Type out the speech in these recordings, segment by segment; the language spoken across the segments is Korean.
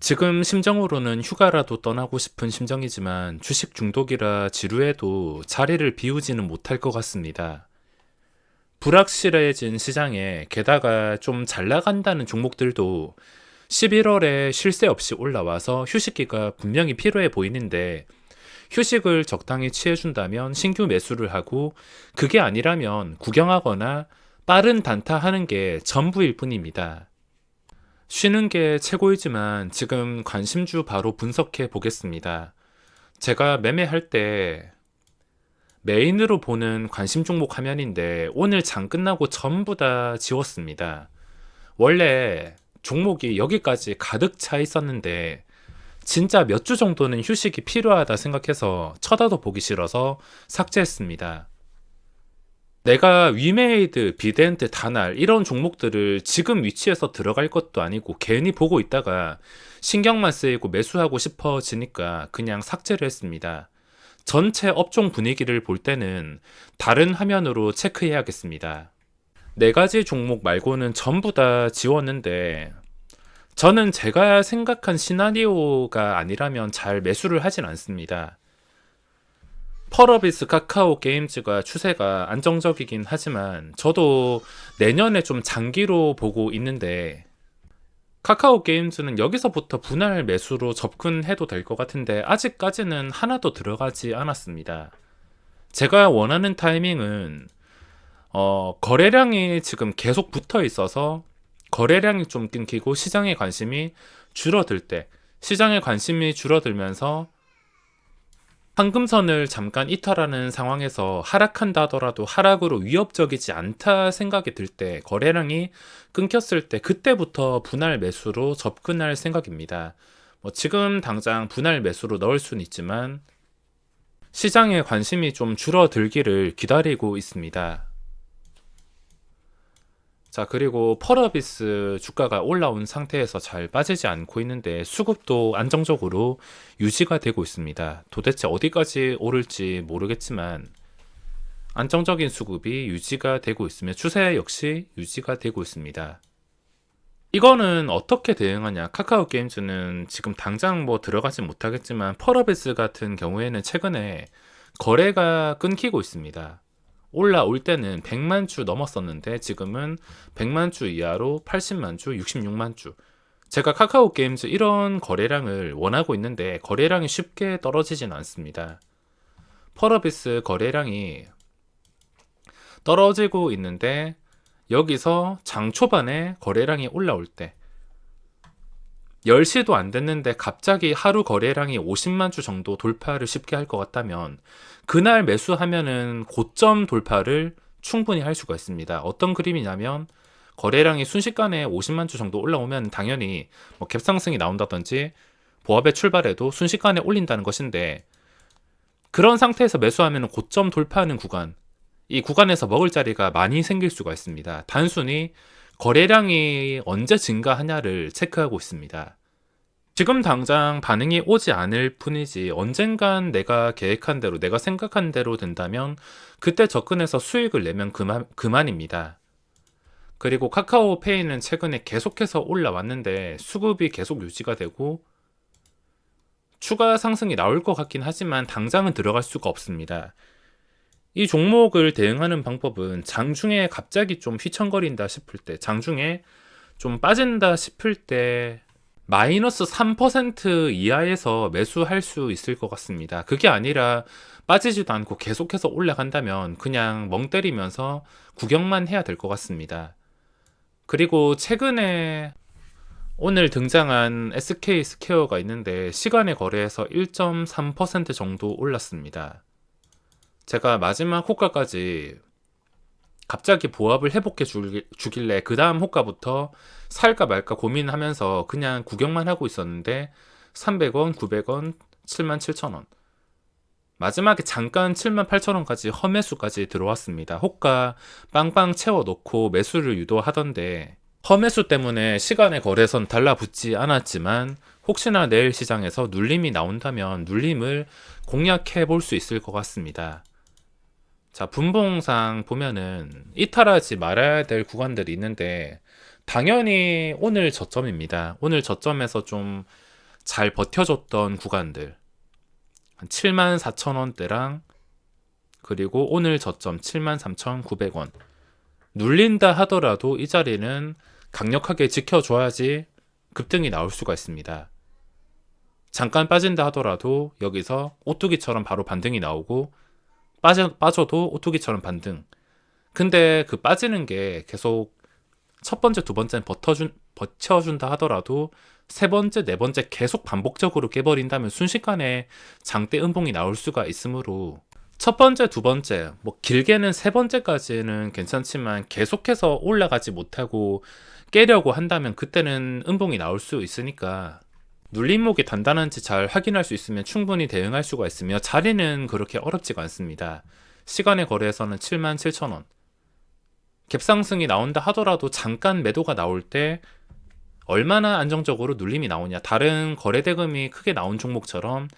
지금 심정으로는 휴가라도 떠나고 싶은 심정이지만 주식 중독이라 지루해도 자리를 비우지는 못할 것 같습니다. 불확실해진 시장에 게다가 좀 잘 나간다는 종목들도 11월에 쉴새 없이 올라와서 휴식기가 분명히 필요해 보이는데 휴식을 적당히 취해준다면 신규 매수를 하고 그게 아니라면 구경하거나 빠른 단타하는 게 전부일 뿐입니다. 쉬는 게 최고이지만 지금 관심주 바로 분석해 보겠습니다. 제가 매매할 때 메인으로 보는 관심 종목 화면인데 오늘 장 끝나고 전부 다 지웠습니다. 원래 종목이 여기까지 가득 차 있었는데 진짜 몇 주 정도는 휴식이 필요하다 생각해서 쳐다도 보기 싫어서 삭제했습니다. 내가 위메이드, 비덴트, 다날 이런 종목들을 지금 위치에서 들어갈 것도 아니고 괜히 보고 있다가 신경만 쓰이고 매수하고 싶어지니까 그냥 삭제를 했습니다. 전체 업종 분위기를 볼 때는 다른 화면으로 체크해야겠습니다. 네 가지 종목 말고는 전부 다 지웠는데 저는 제가 생각한 시나리오가 아니라면 잘 매수를 하진 않습니다. 펄어비스 카카오 게임즈가 추세가 안정적이긴 하지만 저도 내년에 좀 장기로 보고 있는데 카카오 게임즈는 여기서부터 분할 매수로 접근해도 될 것 같은데 아직까지는 하나도 들어가지 않았습니다. 제가 원하는 타이밍은 거래량이 지금 계속 붙어 있어서 거래량이 좀 끊기고 시장의 관심이 줄어들 때 시장의 관심이 줄어들면서 황금선을 잠깐 이탈하는 상황에서 하락한다 하더라도 하락으로 위협적이지 않다 생각이 들 때 거래량이 끊겼을 때 그때부터 분할 매수로 접근할 생각입니다. 지금 당장 분할 매수로 넣을 수는 있지만 시장의 관심이 좀 줄어들기를 기다리고 있습니다. 자, 그리고 펄어비스 주가가 올라온 상태에서 잘 빠지지 않고 있는데 수급도 안정적으로 유지가 되고 있습니다. 도대체 어디까지 오를지 모르겠지만 안정적인 수급이 유지가 되고 있으며 추세 역시 유지가 되고 있습니다. 이거는 어떻게 대응하냐? 카카오 게임즈는 지금 당장 들어가지 못하겠지만 펄어비스 같은 경우에는 최근에 거래가 끊기고 있습니다. 올라올 때는 100만 주 넘었었는데 지금은 100만 주 이하로 80만 주, 66만 주. 제가 카카오 게임즈 이런 거래량을 원하고 있는데 거래량이 쉽게 떨어지진 않습니다. 펄어비스 거래량이 떨어지고 있는데 여기서 장 초반에 거래량이 올라올 때 10시도 안 됐는데 갑자기 하루 거래량이 50만 주 정도 돌파를 쉽게 할 것 같다면 그날 매수하면은 고점 돌파를 충분히 할 수가 있습니다. 어떤 그림이냐면 거래량이 순식간에 50만 주 정도 올라오면 당연히 갭상승이 나온다든지 보합에 출발해도 순식간에 올린다는 것인데 그런 상태에서 매수하면 고점 돌파하는 구간, 이 구간에서 먹을 자리가 많이 생길 수가 있습니다. 단순히 거래량이 언제 증가하냐를 체크하고 있습니다. 지금 당장 반응이 오지 않을 뿐이지 언젠간 내가 계획한 대로 내가 생각한 대로 된다면 그때 접근해서 수익을 내면 그만입니다. 그리고 카카오페이는 최근에 계속해서 올라왔는데 수급이 계속 유지가 되고 추가 상승이 나올 것 같긴 하지만 당장은 들어갈 수가 없습니다. 이 종목을 대응하는 방법은 장중에 갑자기 좀 휘청거린다 싶을 때, 장중에 좀 빠진다 싶을 때 마이너스 3% 이하에서 매수할 수 있을 것 같습니다. 그게 아니라 빠지지도 않고 계속해서 올라간다면 그냥 멍 때리면서 구경만 해야 될 것 같습니다. 그리고 최근에 오늘 등장한 SK 스퀘어가 있는데 시간의 거래에서 1.3% 정도 올랐습니다. 제가 마지막 호가까지 갑자기 보합을 회복해 주길래 그 다음 호가부터 살까 말까 고민하면서 그냥 구경만 하고 있었는데 300원, 900원, 77,000원 마지막에 잠깐 78,000원까지 험매수까지 들어왔습니다. 호가 빵빵 채워놓고 매수를 유도하던데 험매수 때문에 시간의 거래선 달라붙지 않았지만 혹시나 내일 시장에서 눌림이 나온다면 눌림을 공략해 볼 수 있을 것 같습니다. 자, 분봉상 보면은 이탈하지 말아야 될 구간들이 있는데 당연히 오늘 저점입니다. 오늘 저점에서 좀 잘 버텨줬던 구간들 한 74,000원대랑 그리고 오늘 저점 73,900원 눌린다 하더라도 이 자리는 강력하게 지켜줘야지 급등이 나올 수가 있습니다. 잠깐 빠진다 하더라도 여기서 오뚜기처럼 바로 반등이 나오고 빠져도 오뚜기처럼 반등. 근데 그 빠지는 게 계속 첫 번째, 두 번째는 버텨준다 하더라도 세 번째, 네 번째 계속 반복적으로 깨버린다면 순식간에 장대 음봉이 나올 수가 있으므로 첫 번째, 두 번째, 뭐 길게는 세 번째까지는 괜찮지만 계속해서 올라가지 못하고 깨려고 한다면 그때는 음봉이 나올 수 있으니까 눌림목이 단단한지 잘 확인할 수 있으면 충분히 대응할 수가 있으며 자리는 그렇게 어렵지가 않습니다. 시간의 거래에서는 77,000원. 갭상승이 나온다 하더라도 잠깐 매도가 나올 때 얼마나 안정적으로 눌림이 나오냐. 다른 거래대금이 크게 나온 종목처럼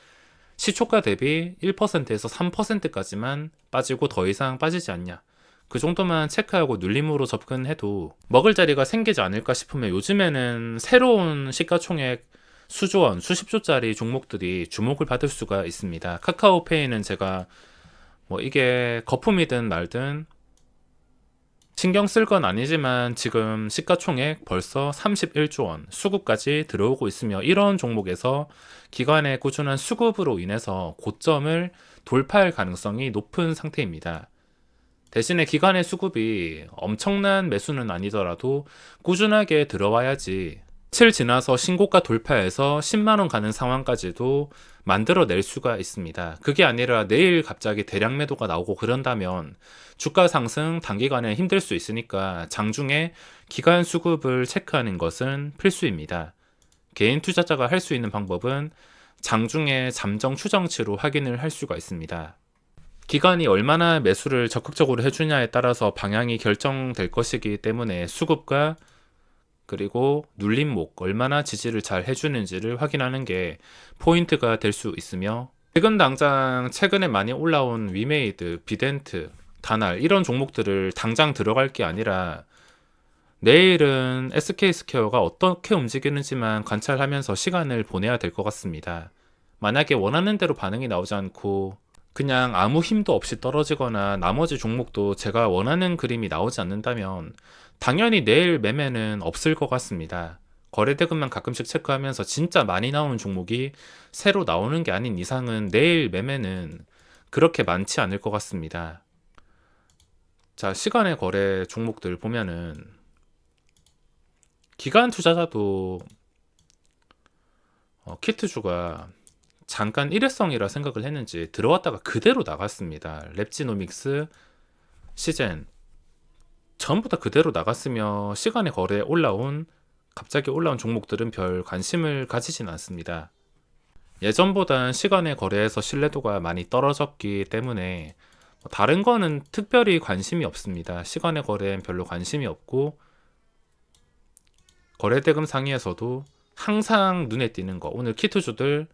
시초가 대비 1%에서 3%까지만 빠지고 더 이상 빠지지 않냐. 그 정도만 체크하고 눌림으로 접근해도 먹을 자리가 생기지 않을까 싶으면 요즘에는 새로운 시가총액 수조원, 수십조짜리 종목들이 주목을 받을 수가 있습니다. 카카오페이는 제가 뭐 이게 거품이든 말든 신경 쓸 건 아니지만 지금 시가총액 벌써 31조 원 수급까지 들어오고 있으며 이런 종목에서 기관의 꾸준한 수급으로 인해서 고점을 돌파할 가능성이 높은 상태입니다. 대신에 기관의 수급이 엄청난 매수는 아니더라도 꾸준하게 들어와야지 7 지나서 신고가 돌파해서 10만원 가는 상황까지도 만들어낼 수가 있습니다. 그게 아니라 내일 갑자기 대량 매도가 나오고 그런다면 주가 상승 단기간에 힘들 수 있으니까 장중에 기관 수급을 체크하는 것은 필수입니다. 개인 투자자가 할 수 있는 방법은 장중에 잠정 추정치로 확인을 할 수가 있습니다. 기관이 얼마나 매수를 적극적으로 해주냐에 따라서 방향이 결정될 것이기 때문에 수급과 그리고 눌림목 얼마나 지지를 잘 해주는지를 확인하는 게 포인트가 될 수 있으며 지금 당장 최근에 많이 올라온 위메이드, 비덴트, 다날 이런 종목들을 당장 들어갈 게 아니라 내일은 SK스퀘어가 어떻게 움직이는지만 관찰하면서 시간을 보내야 될 것 같습니다. 만약에 원하는 대로 반응이 나오지 않고 그냥 아무 힘도 없이 떨어지거나 나머지 종목도 제가 원하는 그림이 나오지 않는다면 당연히 내일 매매는 없을 것 같습니다. 거래대금만 가끔씩 체크하면서 진짜 많이 나오는 종목이 새로 나오는 게 아닌 이상은 내일 매매는 그렇게 많지 않을 것 같습니다. 자, 시간의 거래 종목들 보면은 기관 투자자도 키트주가 잠깐 일회성이라 생각을 했는지 들어왔다가 그대로 나갔습니다. 랩지노믹스, 시젠 전부 다 그대로 나갔으며 시간의 거래에 갑자기 올라온 종목들은 별 관심을 가지진 않습니다. 예전보단 시간의 거래에서 신뢰도가 많이 떨어졌기 때문에 다른 거는 특별히 관심이 없습니다. 시간의 거래엔 별로 관심이 없고 거래대금 상위에서도 항상 눈에 띄는 거 오늘 키트주들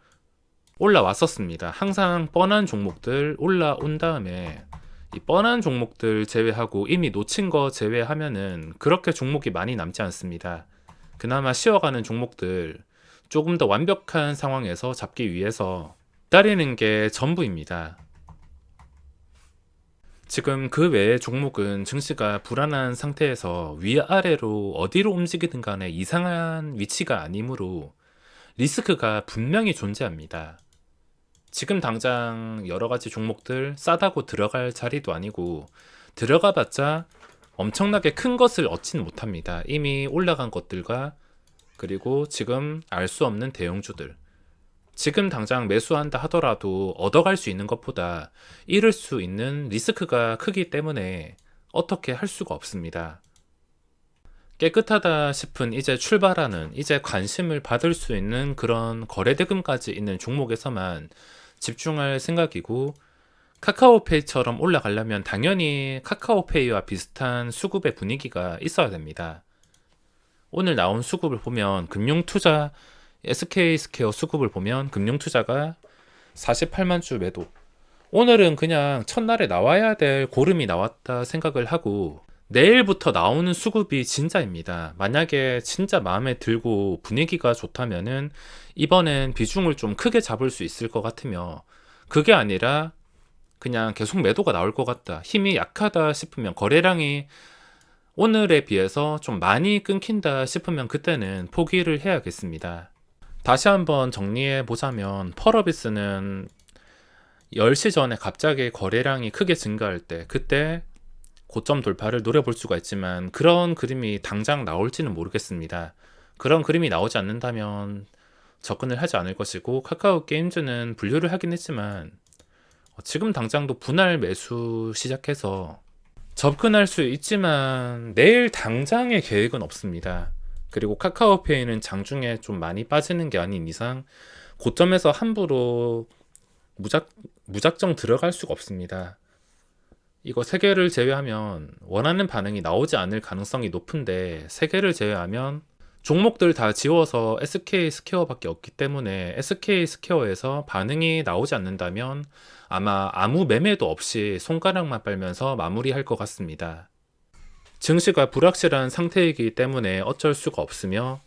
올라왔었습니다. 항상 뻔한 종목들 올라온 다음에 이 뻔한 종목들 제외하고 이미 놓친 거 제외하면은 그렇게 종목이 많이 남지 않습니다. 그나마 쉬어가는 종목들 조금 더 완벽한 상황에서 잡기 위해서 기다리는 게 전부입니다. 지금 그 외의 종목은 증시가 불안한 상태에서 위아래로 어디로 움직이든 간에 이상한 위치가 아니므로 리스크가 분명히 존재합니다. 지금 당장 여러 가지 종목들 싸다고 들어갈 자리도 아니고 들어가봤자 엄청나게 큰 것을 얻지는 못합니다. 이미 올라간 것들과 그리고 지금 알 수 없는 대형주들 지금 당장 매수한다 하더라도 얻어갈 수 있는 것보다 잃을 수 있는 리스크가 크기 때문에 어떻게 할 수가 없습니다. 깨끗하다 싶은 이제 출발하는 이제 관심을 받을 수 있는 그런 거래대금까지 있는 종목에서만 집중할 생각이고 카카오페이처럼 올라가려면 당연히 카카오페이와 비슷한 수급의 분위기가 있어야 됩니다. 오늘 나온 수급을 보면 금융투자 SK스퀘어 수급을 보면 금융투자가 48만 주 매도 오늘은 그냥 첫날에 나와야 될 고름이 나왔다 생각을 하고 내일부터 나오는 수급이 진짜입니다. 만약에 진짜 마음에 들고 분위기가 좋다면은 이번엔 비중을 좀 크게 잡을 수 있을 것 같으며, 그게 아니라 그냥 계속 매도가 나올 것 같다, 힘이 약하다 싶으면, 거래량이 오늘에 비해서 좀 많이 끊긴다 싶으면 그때는 포기를 해야겠습니다. 다시 한번 정리해 보자면, 펄어비스는 10시 전에 갑자기 거래량이 크게 증가할 때, 그때 고점 돌파를 노려볼 수가 있지만, 그런 그림이 당장 나올지는 모르겠습니다. 그런 그림이 나오지 않는다면 접근을 하지 않을 것이고, 카카오 게임즈는 분류를 하긴 했지만 지금 당장도 분할 매수 시작해서 접근할 수 있지만 내일 당장의 계획은 없습니다. 그리고 카카오페이는 장중에 좀 많이 빠지는 게 아닌 이상 고점에서 함부로 무작정 들어갈 수가 없습니다. 이거 세 개를 제외하면 원하는 반응이 나오지 않을 가능성이 높은데, 세 개를 제외하면 종목들 다 지워서 SK 스퀘어밖에 없기 때문에, SK 스퀘어에서 반응이 나오지 않는다면 아마 아무 매매도 없이 손가락만 빨면서 마무리할 것 같습니다. 증시가 불확실한 상태이기 때문에 어쩔 수가 없으며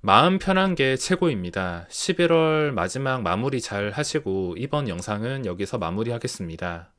마음 편한 게 최고입니다. 11월 마지막 마무리 잘 하시고 이번 영상은 여기서 마무리하겠습니다.